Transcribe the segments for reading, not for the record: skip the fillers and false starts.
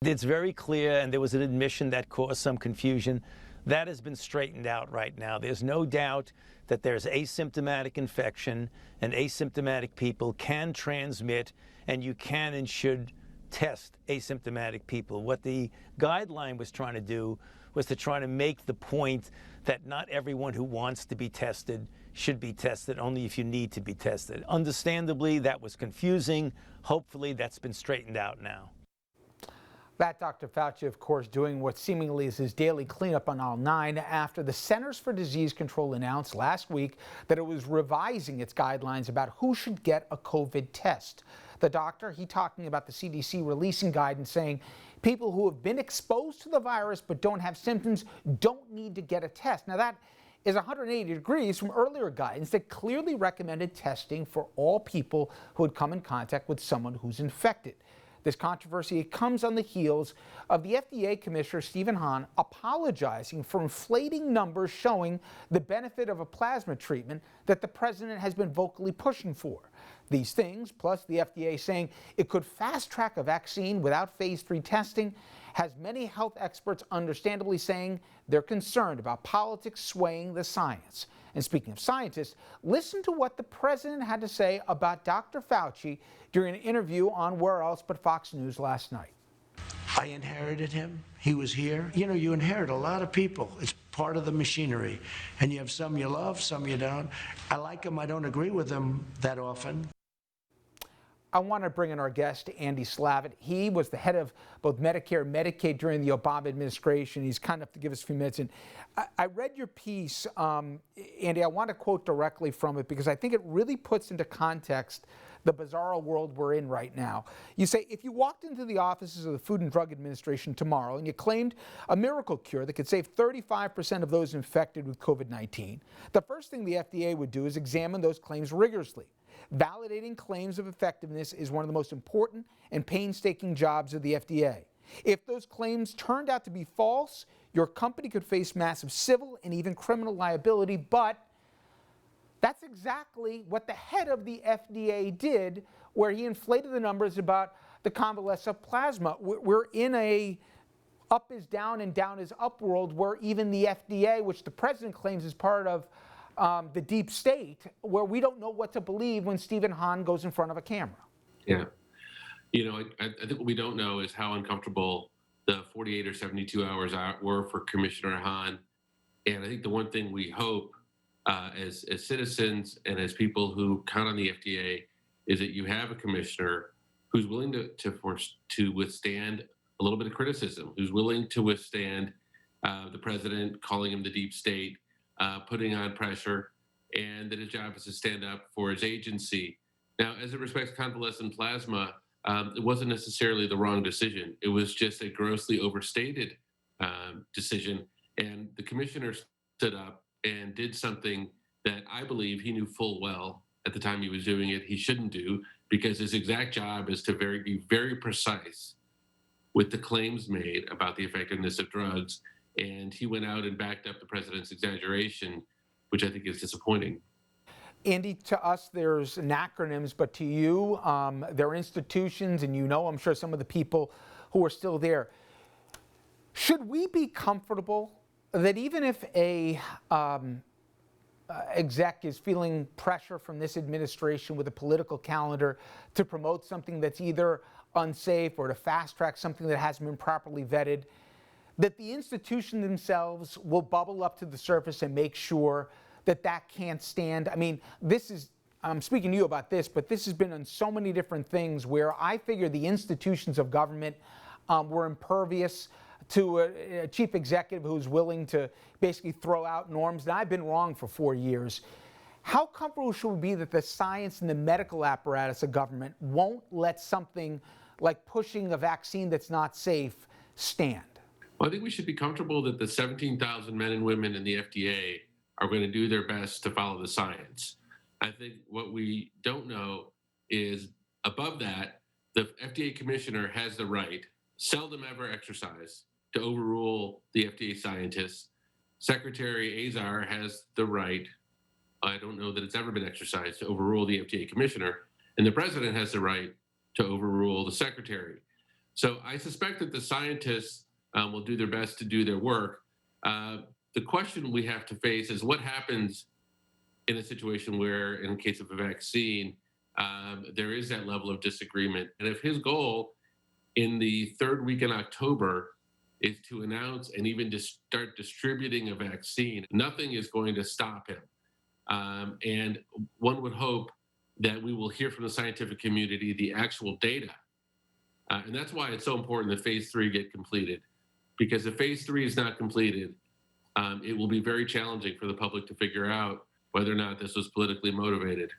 It's very clear, and there was an admission that caused some confusion. That has been straightened out right now. There's no doubt that there's asymptomatic infection, and asymptomatic people can transmit, and you can and should test asymptomatic people. What the guideline was trying to do was to try to make the point that not everyone who wants to be tested should be tested, only if you need to be tested. Understandably, that was confusing. Hopefully, that's been straightened out now. That Dr. Fauci, of course, doing what seemingly is his daily cleanup on aisle 9 after the Centers for Disease Control announced last week that it was revising its guidelines about who should get a COVID test. The doctor, he talking about the CDC releasing guidance saying people who have been exposed to the virus but don't have symptoms don't need to get a test. Now that is 180 degrees from earlier guidance that clearly recommended testing for all people who had come in contact with someone who's infected. This controversy comes on the heels of the FDA Commissioner Stephen Hahn apologizing for inflating numbers showing the benefit of a plasma treatment that the president has been vocally pushing for. These things, plus the FDA saying it could fast-track a vaccine without phase 3 testing, has many health experts understandably saying they're concerned about politics swaying the science. And speaking of scientists, listen to what the president had to say about Dr. Fauci during an interview on Where Else But Fox News last night. I inherited him. He was here. You know, you inherit a lot of people. It's part of the machinery. And you have some you love, some you don't. I like him. I don't agree with him that often. I want to bring in our guest, Andy Slavitt. He was the head of both Medicare and Medicaid during the Obama administration. He's kind enough to give us a few minutes. And I read your piece, Andy. I want to quote directly from it because I think it really puts into context the bizarre world we're in right now. You say, if you walked into the offices of the Food and Drug Administration tomorrow and you claimed a miracle cure that could save 35% of those infected with COVID-19, the first thing the FDA would do is examine those claims rigorously. Validating claims of effectiveness is one of the most important and painstaking jobs of the FDA. If those claims turned out to be false, your company could face massive civil and even criminal liability, but that's exactly what the head of the FDA did, where he inflated the numbers about the convalescent plasma. We're in a up is down and down is up world where even the FDA, which the president claims is part of the deep state, where we don't know what to believe when Stephen Hahn goes in front of a camera. Yeah. You know, I think what we don't know is how uncomfortable the 48 or 72 hours were for Commissioner Hahn. And I think the one thing we hope as citizens and as people who count on the FDA is that you have a commissioner who's willing to withstand a little bit of criticism, who's willing to withstand the president calling him the deep state, putting on pressure, and that his job is to stand up for his agency. Now, as it respects convalescent plasma, it wasn't necessarily the wrong decision. It was just a grossly overstated decision. And the commissioner stood up and did something that I believe he knew full well at the time he was doing it he shouldn't do, because his exact job is to be very precise with the claims made about the effectiveness of drugs. And he went out and backed up the president's exaggeration, which I think is disappointing. Andy, to us, there's acronyms, but to you, there are institutions, and you know, I'm sure some of the people who are still there. Should we be comfortable that even if a exec is feeling pressure from this administration with a political calendar to promote something that's either unsafe or to fast track something that hasn't been properly vetted, that the institution themselves will bubble up to the surface and make sure that that can't stand? I mean, this is, I'm speaking to you about this, but this has been on so many different things where I figure the institutions of government were impervious to a chief executive who's willing to basically throw out norms. And I've been wrong for 4 years. How comfortable should we be that the science and the medical apparatus of government won't let something like pushing a vaccine that's not safe stand? Well, I think we should be comfortable that the 17,000 men and women in the FDA are going to do their best to follow the science. I think what we don't know is, above that, the FDA commissioner has the right, seldom ever exercised, to overrule the FDA scientists. Secretary Azar has the right, I don't know that it's ever been exercised, to overrule the FDA commissioner. And the president has the right to overrule the secretary. So I suspect that the scientists will do their best to do their work. The question we have to face is what happens in a situation where, in case of a vaccine, there is that level of disagreement. And if his goal in the third week in October is to announce and even to start distributing a vaccine, nothing is going to stop him. And one would hope that we will hear from the scientific community the actual data. And that's why it's so important that phase 3 get completed. Because if phase 3 is not completed, it will be very challenging for the public to figure out whether or not this was politically motivated.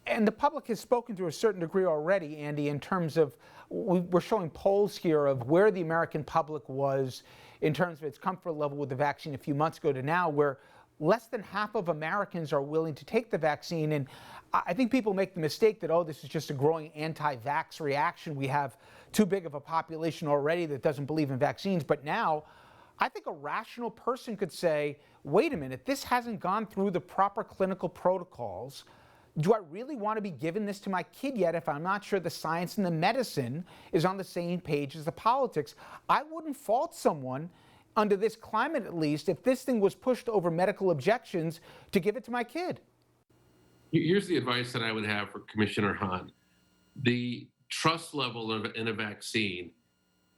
And the public has spoken to a certain degree already, Andy, in terms of, we're showing polls here of where the American public was in terms of its comfort level with the vaccine a few months ago to now, where less than half of Americans are willing to take the vaccine. And I think people make the mistake that, oh, this is just a growing anti-vax reaction. We have too big of a population already that doesn't believe in vaccines. But now, I think a rational person could say, wait a minute, this hasn't gone through the proper clinical protocols. Do I really want to be giving this to my kid yet if I'm not sure the science and the medicine is on the same page as the politics? I wouldn't fault someone, under this climate at least, if this thing was pushed over medical objections, to give it to my kid. Here's the advice that I would have for Commissioner Hahn. The trust level in a vaccine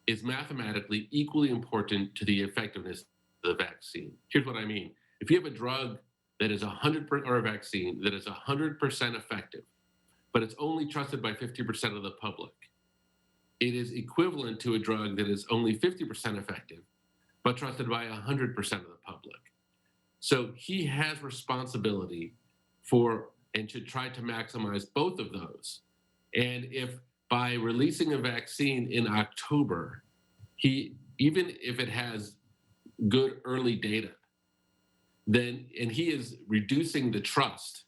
is mathematically equally important to the effectiveness of the vaccine. Here's what I mean. If you have a drug that is 100% or a vaccine that is 100% effective, but it's only trusted by 50% of the public, it is equivalent to a drug that is only 50% effective, but trusted by 100% of the public. So he has responsibility for and should try to maximize both of those. And if by releasing a vaccine in October, even if it has good early data, then, and he is reducing the trust,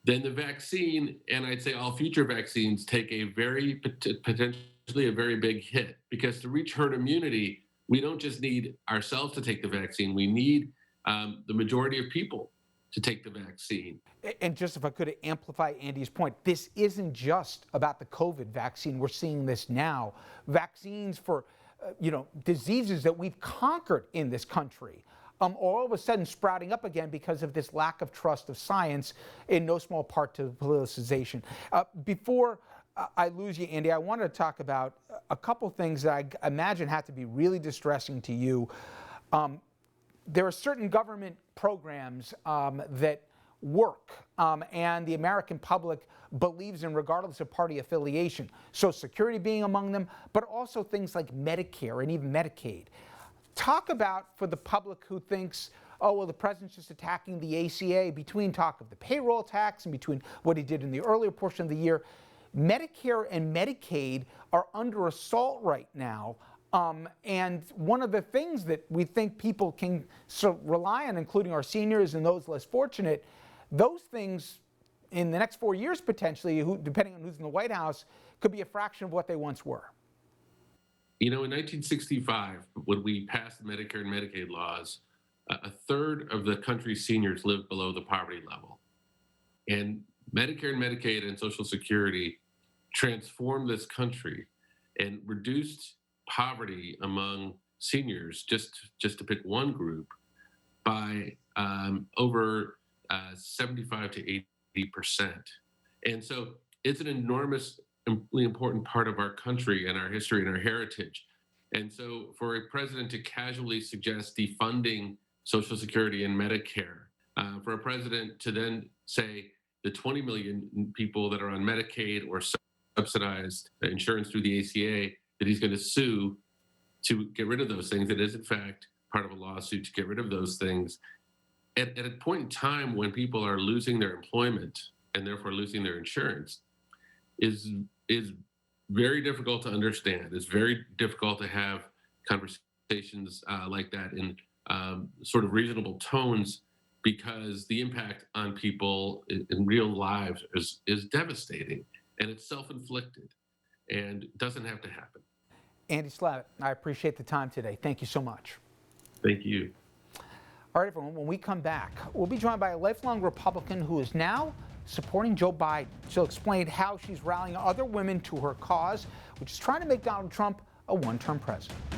then the vaccine, and I'd say all future vaccines, take a very, potentially a very big hit. Because to reach herd immunity, we don't just need ourselves to take the vaccine, we need the majority of people to take the vaccine. And just if I could amplify Andy's point, this isn't just about the COVID vaccine. We're seeing this now. Vaccines for, diseases that we've conquered in this country. All of a sudden sprouting up again because of this lack of trust of science, in no small part to politicization. Before I lose you, Andy, I wanted to talk about a couple things that I imagine had to be really distressing to you. There are certain government programs that work and the American public believes in regardless of party affiliation. Social Security being among them, but also things like Medicare and even Medicaid. Talk about, for the public who thinks, oh, well, the president's just attacking the ACA, between talk of the payroll tax and between what he did in the earlier portion of the year, Medicare and Medicaid are under assault right now. And one of the things that we think people can rely on, including our seniors and those less fortunate, those things in the next 4 years potentially, depending on who's in the White House, could be a fraction of what they once were. In 1965, when we passed the Medicare and Medicaid laws, a third of the country's seniors lived below the poverty level. And Medicare and Medicaid and Social Security transformed this country and reduced poverty among seniors, just to pick one group, by over 75 to 80%. And so it's an enormously important part of our country and our history and our heritage. And so for a president to casually suggest defunding Social Security and Medicare, for a president to then say the 20 million people that are on Medicaid or subsidized insurance through the ACA, that he's going to sue to get rid of those things, it is in fact part of a lawsuit to get rid of those things. At a point in time when people are losing their employment and therefore losing their insurance, is very difficult to understand. It's very difficult to have conversations like that in sort of reasonable tones, because the impact on people in real lives is devastating, and it's self-inflicted and doesn't have to happen. Andy Slavitt, I appreciate the time today. Thank you so much. Thank you. All right, everyone, when we come back, we'll be joined by a lifelong Republican who is now supporting Joe Biden. She'll explain how she's rallying other women to her cause, which is trying to make Donald Trump a one-term president.